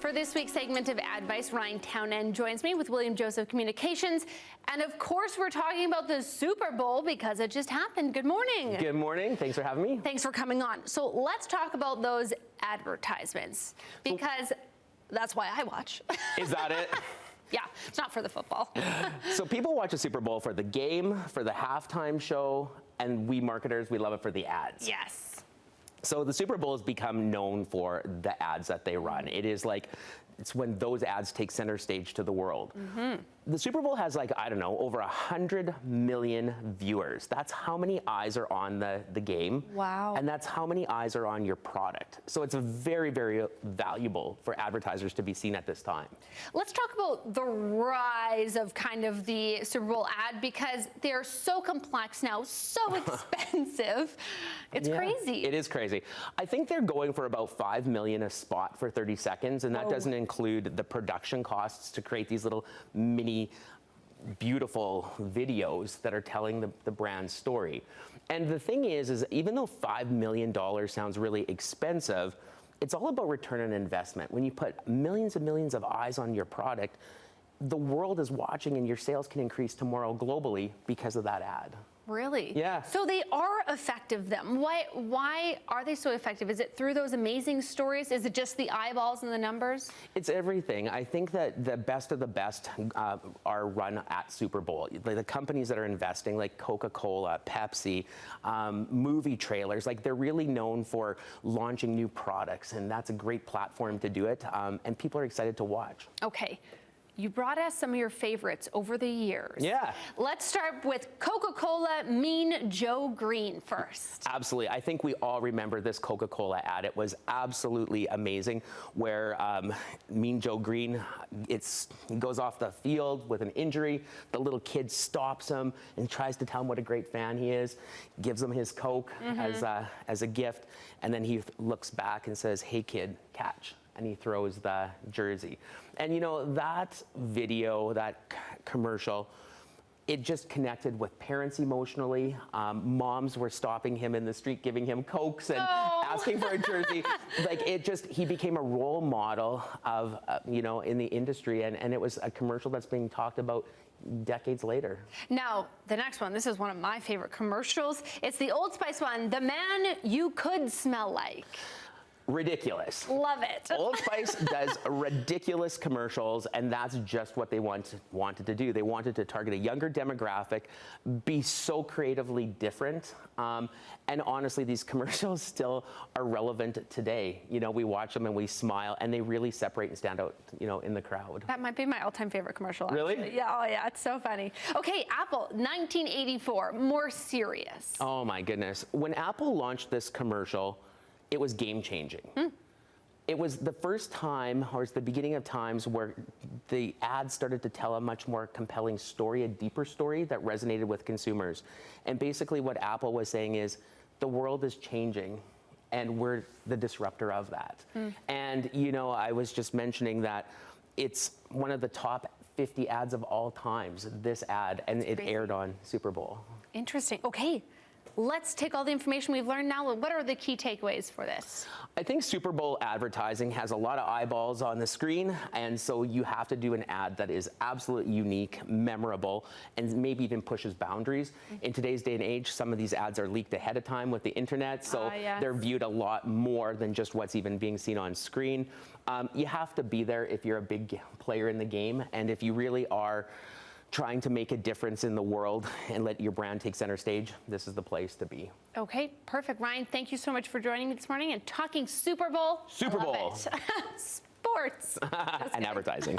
For this week's segment of Advice, Ryan Townend joins me with William Joseph Communications. And of course, we're talking about the Super Bowl because it just happened. Good morning. Good morning. Thanks for having me. Thanks for coming on. So let's talk about those advertisements because that's why I watch. Is that it? Yeah, it's not for the football. So people watch the Super Bowl for the game, for the halftime show, and we marketers, we love it for the ads. Yes. So the Super Bowl has become known for the ads that they run. It is like, it's when those ads take center stage to the world. Mm-hmm. The Super Bowl has like, I don't know, over 100 million viewers. That's how many eyes are on the game. Wow. And that's how many eyes are on your product. So it's very, very valuable for advertisers to be seen at this time. Let's talk about the rise of kind of the Super Bowl ad because they're so complex now, so expensive. It's crazy. It is crazy. I think they're going for about $5 million a spot for 30 seconds, and that doesn't include the production costs to create these little mini beautiful videos that are telling the brand's story. And the thing is even though $5 million sounds really expensive, it's all about return on investment. When you put millions and millions of eyes on your product, the world is watching and your sales can increase tomorrow globally because of that ad. Really? Yeah. So they are effective then. Why are they so effective? Is it through those amazing stories? Is it just the eyeballs and the numbers? It's everything. I think that the best of the best are run at Super Bowl. The companies that are investing, like Coca-Cola, Pepsi, movie trailers, like they're really known for launching new products, and that's a great platform to do it, and people are excited to watch. Okay. You brought us some of your favorites over the years. Yeah. Let's start with Coca-Cola Mean Joe Green first. Absolutely. I think we all remember this Coca-Cola ad. It was absolutely amazing where Mean Joe Green, he goes off the field with an injury. The little kid stops him and tries to tell him what a great fan he is, gives him his Coke as a gift, and then he looks back and says, "Hey kid, catch." And he throws the jersey. And you know, that video, that commercial, it just connected with parents emotionally. Moms were stopping him in the street, giving him Cokes and asking for a jersey. Like he became a role model of, in the industry. And it was a commercial that's being talked about decades later. Now, the next one, this is one of my favorite commercials. It's the Old Spice one, The Man You Could Smell Like. Ridiculous. Love it. Old Spice does ridiculous commercials, and that's just what they wanted to do. They wanted to target a younger demographic, be so creatively different, and honestly, these commercials still are relevant today. You know, we watch them and we smile, and they really separate and stand out, in the crowd. That might be my all-time favorite commercial, actually. Really? Yeah, oh yeah, it's so funny. Okay, Apple, 1984, more serious. Oh my goodness. When Apple launched this commercial, it was game-changing. It was the first time, or it's the beginning of times, where the ads started to tell a much more compelling story, a deeper story that resonated with consumers. And basically what Apple was saying is, the world is changing, and we're the disruptor of that. And, I was just mentioning that it's one of the top 50 ads of all times, this ad, and it aired on Super Bowl. Interesting. Okay. Let's take all the information we've learned now. What are the key takeaways for this? I think Super Bowl advertising has a lot of eyeballs on the screen, and so you have to do an ad that is absolutely unique, memorable, and maybe even pushes boundaries. In today's day and age, some of these ads are leaked ahead of time with the internet, so they're viewed a lot more than just what's even being seen on screen. You have to be there if you're a big player in the game, and if you really are trying to make a difference in the world and let your brand take center stage, this is the place to be. Okay, perfect. Ryan, thank you so much for joining me this morning and talking Super Bowl. Super Bowl. Sports. And advertising.